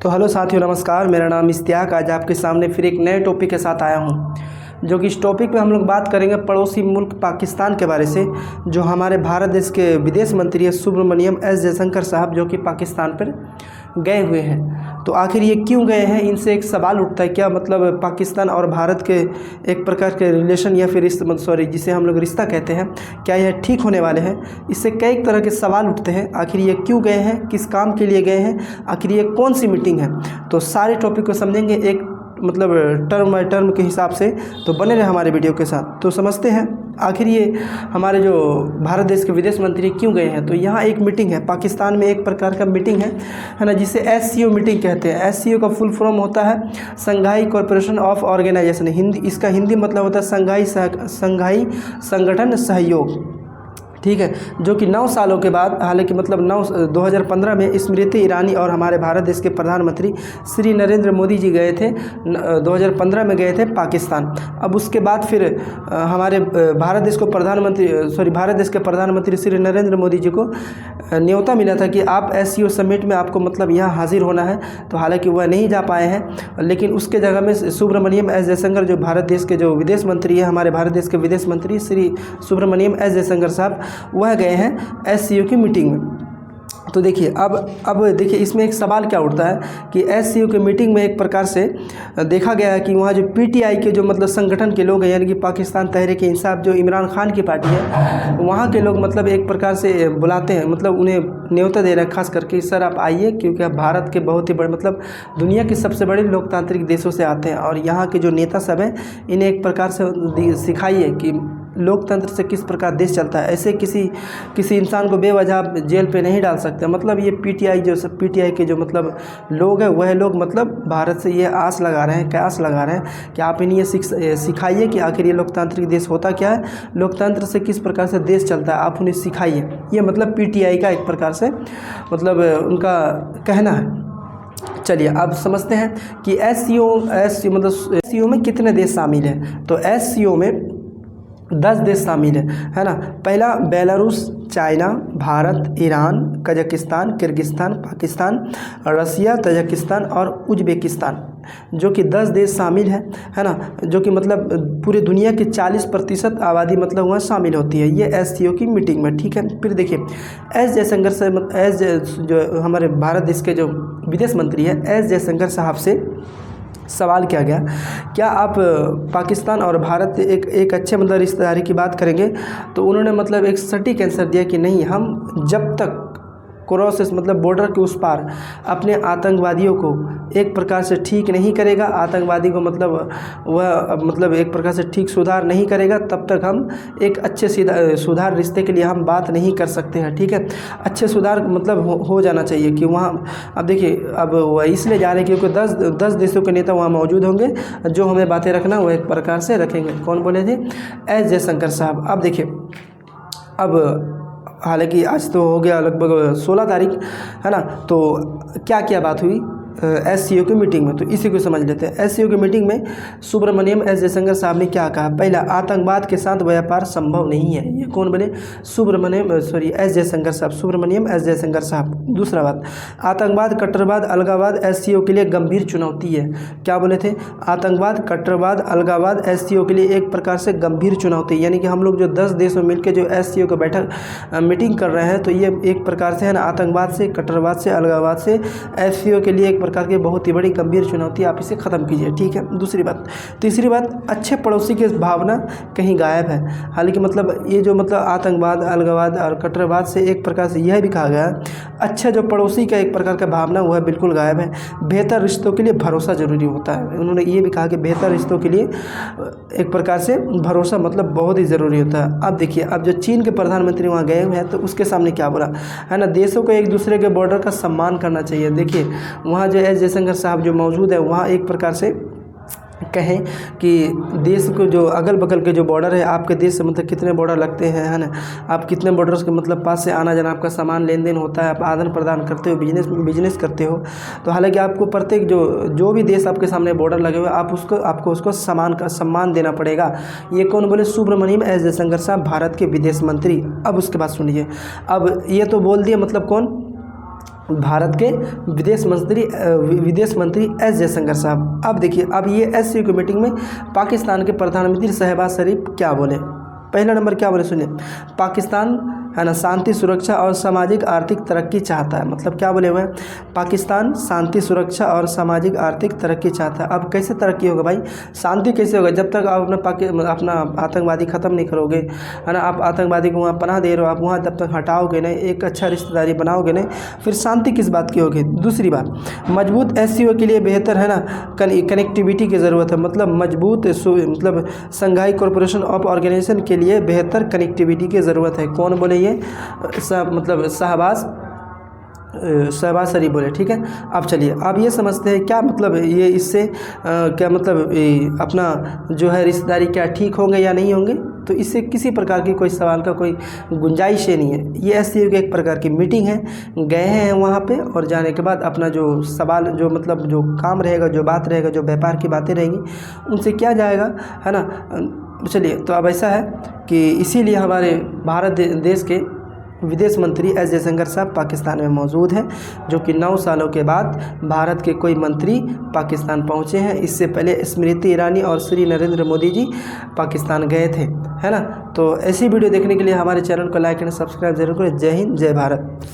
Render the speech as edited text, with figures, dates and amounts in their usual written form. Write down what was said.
तो हेलो साथियों, नमस्कार। मेरा नाम इश्तियाक। आज आपके सामने फिर एक नए टॉपिक के साथ आया हूं, जो कि इस टॉपिक पे हम लोग बात करेंगे पड़ोसी मुल्क पाकिस्तान के बारे से। जो हमारे भारत देश के विदेश मंत्री है सुब्रमण्यम एस जयशंकर साहब, जो कि पाकिस्तान पर गए हुए हैं। तो आखिर ये क्यों गए हैं, इनसे एक सवाल उठता है। क्या मतलब पाकिस्तान और भारत के एक प्रकार के रिलेशन या फिर जिसे हम लोग रिश्ता कहते हैं, क्या यह ठीक होने वाले हैं? इससे कई तरह के सवाल उठते हैं। आखिर ये क्यों गए हैं, किस काम के लिए गए हैं, आखिर ये कौन सी मीटिंग है? तो सारे टॉपिक को समझेंगे एक टर्म बाय टर्म के हिसाब से। तो बने रहे हमारे वीडियो के साथ। तो समझते हैं आखिर ये हमारे जो भारत देश के विदेश मंत्री क्यों गए हैं। तो यहाँ एक मीटिंग है, पाकिस्तान में एक प्रकार का मीटिंग है ना, जिसे SCO मीटिंग कहते हैं। SCO का फुल फॉर्म होता है संघाई कॉरपोरेशन ऑफ ऑर्गेनाइजेशन। इसका हिंदी मतलब होता है संघाई संगठन सहयोग, ठीक है। जो कि 9 सालों के बाद, हालांकि मतलब 2015 में स्मृति ईरानी और हमारे भारत देश के प्रधानमंत्री श्री नरेंद्र मोदी जी गए थे। 2015 में गए थे पाकिस्तान। अब उसके बाद फिर हमारे भारत देश के प्रधानमंत्री श्री नरेंद्र मोदी जी को न्योता मिला था कि आप SCO समिट में आपको मतलब यहाँ हाजिर होना है। तो हालांकि वह नहीं जा पाए हैं, लेकिन उसके जगह में सुब्रमण्यम एस जयशंकर, जो भारत देश के जो विदेश मंत्री है, हमारे भारत देश के विदेश मंत्री श्री सुब्रमण्यम एस जयशंकर साहब, वह गए हैं SCO की मीटिंग में। तो देखिए अब देखिए इसमें एक सवाल क्या उठता है कि SCO की मीटिंग में एक प्रकार से देखा गया है कि वहाँ जो PTI के जो मतलब संगठन के लोग हैं, यानी कि पाकिस्तान तहरीक इंसाफ, जो इमरान खान की पार्टी है, वहाँ के लोग मतलब एक प्रकार से बुलाते हैं, मतलब उन्हें न्योता दे रहे हैं, खास करके सर आप आइए, क्योंकि आप भारत के बहुत ही बड़े मतलब दुनिया के सबसे बड़े लोकतांत्रिक देशों से आते हैं, और यहाँ के जो नेता सब हैं इन्हें एक प्रकार से सिखाइए कि लोकतंत्र से किस प्रकार देश चलता है। ऐसे किसी इंसान को बेवजह जेल पे नहीं डाल सकते। मतलब ये PTI के जो मतलब लोग हैं, वह लोग मतलब भारत से ये आस लगा रहे हैं कि आप इन्हें ये सिखाइए कि आखिर ये लोकतांत्रिक देश होता क्या है, लोकतंत्र से किस प्रकार से देश चलता है, आप उन्हें सिखाइए। ये मतलब PTI का एक प्रकार से मतलब उनका कहना है। चलिए अब समझते हैं कि SCO में कितने देश शामिल हैं। तो SCO में 10 देश शामिल है ना। पहला Belarus, China, Bharat, Iran, Kazakhstan, Kyrgyzstan, Pakistan, Russia, Tajikistan और उज्बेकिस्तान, जो कि 10 देश शामिल है ना। जो कि मतलब पूरी दुनिया की 40% आबादी मतलब वहाँ शामिल होती है ये SCO की मीटिंग में, ठीक है। फिर देखिए एस जयशंकर से जो हमारे भारत देश के जो विदेश मंत्री है एस जयशंकर साहब से सवाल किया गया, क्या आप पाकिस्तान और भारत एक अच्छे मतलब रिश्तेदारी की बात करेंगे? तो उन्होंने मतलब एक सटीक आंसर दिया कि नहीं, हम जब तक क्रॉस मतलब बॉर्डर के उस पार अपने आतंकवादियों को एक प्रकार से ठीक नहीं करेगा, आतंकवादी को मतलब वह मतलब एक प्रकार से ठीक सुधार नहीं करेगा, तब तक हम एक अच्छे सुधार रिश्ते के लिए हम बात नहीं कर सकते हैं, ठीक है। अच्छे सुधार मतलब हो जाना चाहिए कि वहाँ। अब देखिए अब वह इसलिए जा रहे हैं क्योंकि 10 देशों के नेता वहाँ मौजूद होंगे, जो हमें बातें रखना वो एक प्रकार से रखेंगे। कौन बोले थे? एस जयशंकर साहब। अब देखिए अब हालांकि आज तो हो गया लगभग 16 तारीख है ना। तो क्या बात हुई SCO की मीटिंग में, तो इसी को समझ लेते हैं। SCO की मीटिंग में सुब्रमण्यम एस जयशंकर साहब ने क्या कहा? पहला, आतंकवाद के साथ व्यापार संभव नहीं है। ये कौन बने? एस जयशंकर साहब, सुब्रमण्यम एस जयशंकर साहब। दूसरा बात, आतंकवाद, कट्टरवाद, अलगावाद SCO के लिए गंभीर चुनौती है। क्या बोले थे? आतंकवाद, कट्टरवाद, अलगावाद SCO के लिए एक प्रकार से गंभीर चुनौती, यानी कि हम लोग जो 10 देशों मिलकर जो SCO की बैठक मीटिंग कर रहे हैं, तो ये एक प्रकार से है ना, आतंकवाद से, कट्टरवाद से, अलगावाद से SCO के लिए एक प्रकार की बहुत ही बड़ी गंभीर चुनौती, आप इसे ख़त्म कीजिए, ठीक है। दूसरी बात। तीसरी बात, अच्छे पड़ोसी की भावना कहीं गायब है। हालांकि मतलब ये जो मतलब आतंकवाद, अलगावाद और कट्टरवाद से एक प्रकार से यह भी कहा गया है, अच्छा जो पड़ोसी का एक प्रकार का भावना वह बिल्कुल गायब है। बेहतर रिश्तों के लिए भरोसा जरूरी होता है। उन्होंने ये भी कहा कि बेहतर रिश्तों के लिए एक प्रकार से भरोसा मतलब बहुत ही ज़रूरी होता है। अब देखिए, अब जो चीन के प्रधानमंत्री वहाँ गए हुए हैं, तो उसके सामने क्या बोला है ना, देशों को एक दूसरे के बॉर्डर का सम्मान करना चाहिए। देखिए वहाँ जो एस जयशंकर साहब जो मौजूद है, वहाँ एक प्रकार से कहें कि देश को जो अगल बगल के जो बॉर्डर है, आपके देश से मतलब कितने बॉर्डर लगते हैं, है ना, आप कितने बॉर्डर्स के मतलब पास से आना जाना आपका सामान लेन देन होता है, आप आदान प्रदान करते हो, बिजनेस करते हो। तो हालांकि आपको प्रत्येक जो भी देश आपके सामने बॉर्डर लगे हुए, आपको उसको सम्मान देना पड़ेगा। ये कौन बोले? सुब्रमण्यम एस जयशंकर साहब, भारत के विदेश मंत्री। अब उसके बाद सुनिए, अब ये तो बोल दिए मतलब कौन? भारत के विदेश मंत्री एस जयशंकर साहब। अब देखिए, अब ये SCO की मीटिंग में पाकिस्तान के प्रधानमंत्री शहबाज शरीफ क्या बोले। पहला नंबर क्या बोले सुनिए, पाकिस्तान है ना शांति सुरक्षा और सामाजिक आर्थिक तरक्की चाहता है। मतलब क्या बोले हुए हैं, पाकिस्तान शांति सुरक्षा और सामाजिक आर्थिक तरक्की चाहता है। अब कैसे तरक्की होगा भाई, शांति कैसे होगा, जब तक आप अपना आतंकवादी ख़त्म नहीं करोगे, है ना, आप आतंकवादी को वहाँ पनाह दे रहे हो, आप वहाँ जब तक हटाओगे नहीं, एक अच्छा रिश्तेदारी बनाओगे नहीं, फिर शांति किस बात की होगी। दूसरी बात, मजबूत SCO के लिए बेहतर है ना कनेक्टिविटी की ज़रूरत है। मतलब मजबूत मतलब शंघाई कॉरपोरेशन ऑफ ऑर्गेनाइजेशन के लिए बेहतर कनेक्टिविटी की ज़रूरत है। कौन बोले, ये मतलब शहबाज शरीफ बोले, ठीक है। अब चलिए, अब ये समझते हैं क्या मतलब ये इससे क्या मतलब अपना जो है रिश्तेदारी क्या ठीक होंगे या नहीं होंगे। तो इससे किसी प्रकार की कोई सवाल का कोई गुंजाइश ही नहीं है। ये SCO की एक प्रकार की मीटिंग है, गए हैं वहाँ पे, और जाने के बाद अपना जो सवाल जो मतलब जो काम रहेगा, जो बात रहेगा, जो व्यापार की बातें रहेंगी, उनसे किया जाएगा, है ना। चलिए, तो अब ऐसा है कि इसीलिए हमारे भारत देश के विदेश मंत्री एस जयशंकर साहब पाकिस्तान में मौजूद हैं, जो कि 9 सालों के बाद भारत के कोई मंत्री पाकिस्तान पहुंचे हैं। इससे पहले स्मृति ईरानी और श्री नरेंद्र मोदी जी पाकिस्तान गए थे, है ना। तो ऐसी वीडियो देखने के लिए हमारे चैनल को लाइक एंड सब्सक्राइब जरूर करें। जय हिंद, जय भारत।